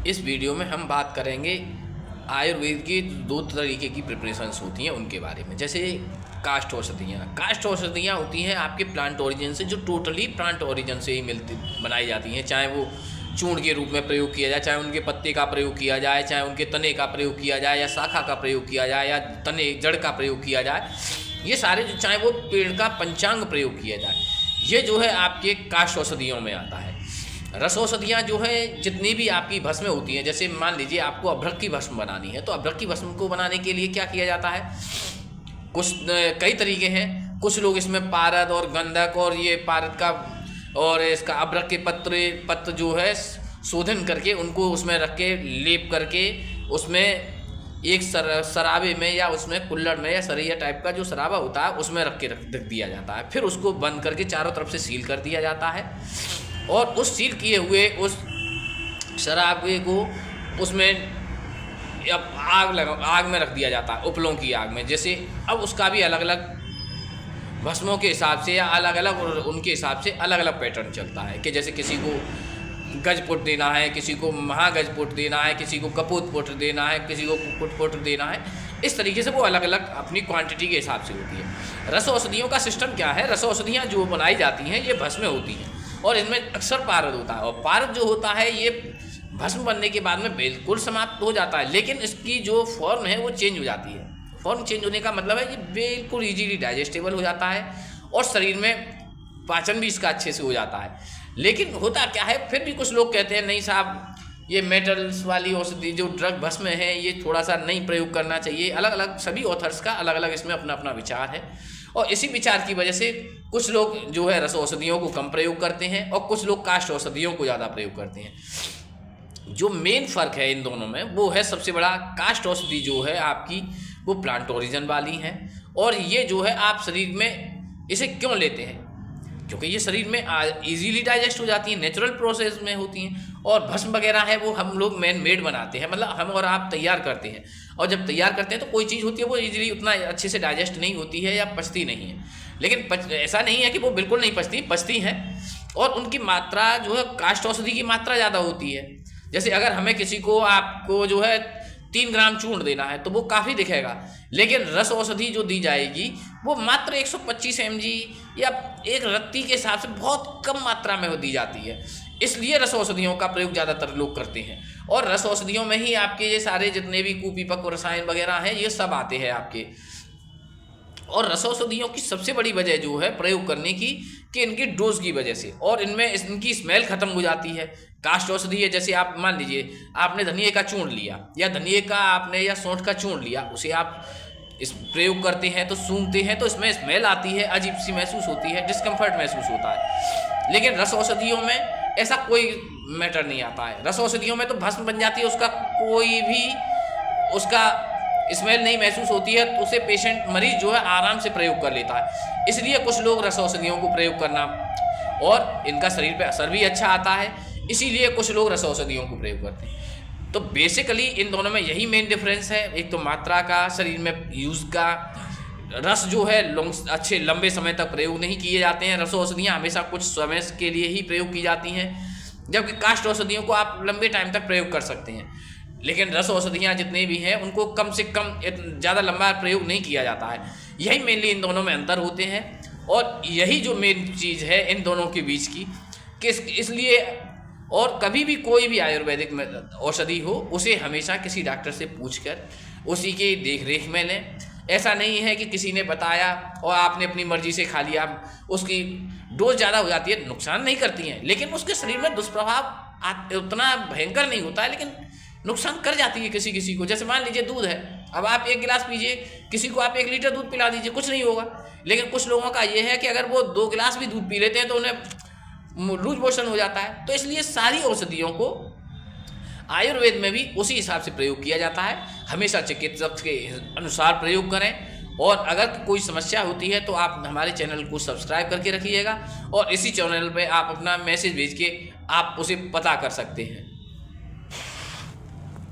इस वीडियो में हम बात करेंगे आयुर्वेद की दो तरीके की प्रिपरेशंस होती हैं उनके बारे में। जैसे कास्ट औषधियाँ होती हैं आपके प्लांट ओरिजिन से, जो टोटली प्लांट ओरिजिन से ही मिलती बनाई जाती हैं। चाहे वो चूर्ण के रूप में प्रयोग किया जाए, चाहे उनके पत्ते का प्रयोग किया जाए, चाहे उनके तने का प्रयोग किया जाए, या शाखा का प्रयोग किया जाए, या तने जड़ का प्रयोग किया जाए, ये सारे जो चाहे वो पेड़ का पंचांग प्रयोग किया जाए, ये जो है आपके काष्ठ औषधियों में आता है। रस औषधियाँ जो है जितनी भी आपकी भस्में होती हैं, जैसे मान लीजिए आपको अभ्रक की भस्म बनानी है, तो अभ्रक की भस्म को बनाने के लिए क्या किया जाता है, कुछ कई तरीके हैं। कुछ लोग इसमें पारद और गंधक और ये पारद का और इसका अभ्रक के पत्र जो है शोधन करके उनको उसमें रख के लेप करके उसमें एक सराबे में या उसमें कुल्हड़ में या सरैया टाइप का जो सराबा होता है उसमें रख दिया जाता है। फिर उसको बंद करके चारों तरफ से सील कर दिया जाता है और उस सील किए हुए उस शराबे को उसमें अब आग में रख दिया जाता है, उपलों की आग में। जैसे अब उसका भी अलग अलग भस्मों के हिसाब से या अलग अलग उनके हिसाब से अलग अलग पैटर्न चलता है कि जैसे किसी को गजपुट देना है, किसी को महागजपुट देना है, किसी को कपूतपुट देना है, किसी को कुकुटपुट देना है। इस तरीके से वो अलग अलग अपनी क्वांटिटी के हिसाब से होती है। रस औषधियों का सिस्टम क्या है, रस औषधियाँ जो बनाई जाती हैं ये भस्में होती हैं और इनमें अक्सर पारद होता है, और पारद जो होता है ये भस्म बनने के बाद में बिल्कुल समाप्त हो जाता है, लेकिन इसकी जो फॉर्म है वो चेंज हो जाती है। फॉर्म चेंज होने का मतलब है ये बिल्कुल इजीली डाइजेस्टेबल हो जाता है और शरीर में पाचन भी इसका अच्छे से हो जाता है। लेकिन होता क्या है, फिर भी कुछ लोग कहते हैं नहीं साहब ये मेटल्स वाली औषधि जो ड्रग भस्म है ये थोड़ा सा नहीं प्रयोग करना चाहिए। अलग अलग सभी ऑथर्स का अलग अलग इसमें अपना अपना विचार है, और इसी विचार की वजह से कुछ लोग जो है रस औषधियों को कम प्रयोग करते हैं और कुछ लोग काष्ठ औषधियों को ज़्यादा प्रयोग करते हैं। जो मेन फ़र्क है इन दोनों में वो है सबसे बड़ा, काष्ठ औषधि जो है आपकी वो प्लांट ओरिजिन वाली है, और ये जो है आप शरीर में इसे क्यों लेते हैं, क्योंकि ये शरीर में इजीली डाइजेस्ट हो जाती है, नेचुरल प्रोसेस में होती हैं। और भस्म वगैरह है वो हम लोग मैन मेड बनाते हैं, मतलब हम और आप तैयार करते हैं, और जब तैयार करते हैं तो कोई चीज़ होती है वो इजीली उतना अच्छे से डाइजेस्ट नहीं होती है या पचती नहीं है। लेकिन ऐसा नहीं है कि वो बिल्कुल नहीं पचती हैं, और उनकी मात्रा जो है काष्ठ औषधि की मात्रा ज़्यादा होती है। जैसे अगर हमें किसी को आपको जो है 3 ग्राम चूर्ण देना है तो वो काफ़ी दिखेगा, लेकिन रस औषधि जो दी जाएगी वो मात्र 125 mg या एक रत्ती के हिसाब से बहुत कम मात्रा में दी जाती है। इसलिए रस औषधियों का प्रयोग ज़्यादातर लोग करते हैं, और रस औषधियों में ही आपके ये सारे जितने भी कुपीपक रसायन वगैरह हैं ये सब आते हैं आपके। और रस औषधियों की सबसे बड़ी वजह जो है प्रयोग करने की कि इनकी डोज की वजह से, और इनमें इनकी स्मेल खत्म हो जाती है। काष्ठ औषधि है, जैसे आप मान लीजिए आपने धनिए का चूर्ण लिया या धनिए का आपने या सौंठ का चूर्ण लिया, उसे आप इस प्रयोग करते हैं तो सूंघते हैं तो इसमें स्मेल आती है, अजीब सी महसूस होती है, डिस्कम्फर्ट महसूस होता है। लेकिन रस औषधियों में ऐसा कोई मैटर नहीं आता है। रस औषधियों में तो भस्म बन जाती है, उसका कोई भी उसका स्मेल नहीं महसूस होती है, तो उसे पेशेंट मरीज जो है आराम से प्रयोग कर लेता है। इसलिए कुछ लोग रस औषधियों को प्रयोग करना और इनका शरीर पे असर भी अच्छा आता है, इसीलिए कुछ लोग रस औषधियों को प्रयोग करते हैं। तो बेसिकली इन दोनों में यही मेन डिफरेंस है, एक तो मात्रा का, शरीर में यूज़ का। रस जो है अच्छे लंबे समय तक प्रयोग नहीं किए जाते हैं, रस औषधियाँ हमेशा कुछ समय के लिए ही प्रयोग की जाती हैं, जबकि काष्ठ औषधियों को आप लंबे टाइम तक प्रयोग कर सकते हैं। लेकिन रस औषधियाँ जितनी भी हैं उनको कम से कम ज़्यादा लंबा प्रयोग नहीं किया जाता है। यही मेनली इन दोनों में अंतर होते हैं, और यही जो मेन चीज़ है इन दोनों के बीच की कि इसलिए और कभी भी कोई भी आयुर्वेदिक औषधि हो उसे हमेशा किसी डॉक्टर से पूछकर उसी के देख रेख में लें। ऐसा नहीं है कि किसी ने बताया और आपने अपनी मर्जी से खा लिया, उसकी डोज ज़्यादा हो जाती है, नुकसान नहीं करती हैं, लेकिन उसके शरीर में दुष्प्रभाव उतना भयंकर नहीं होता है, लेकिन नुकसान कर जाती है किसी किसी को। जैसे मान लीजिए दूध है, अब आप 1 गिलास पीजिए, किसी को आप 1 लीटर दूध पिला दीजिए, कुछ नहीं होगा। लेकिन कुछ लोगों का ये है कि अगर वो 2 गिलास भी दूध पी लेते हैं तो उन्हें लूज मोशन हो जाता है। तो इसलिए सारी औषधियों को आयुर्वेद में भी उसी हिसाब से प्रयोग किया जाता है। हमेशा चिकित्सक के अनुसार प्रयोग करें, और अगर कोई समस्या होती है तो आप हमारे चैनल को सब्सक्राइब करके रखिएगा, और इसी चैनल पे आप अपना मैसेज भेज के आप उसे पता कर सकते हैं।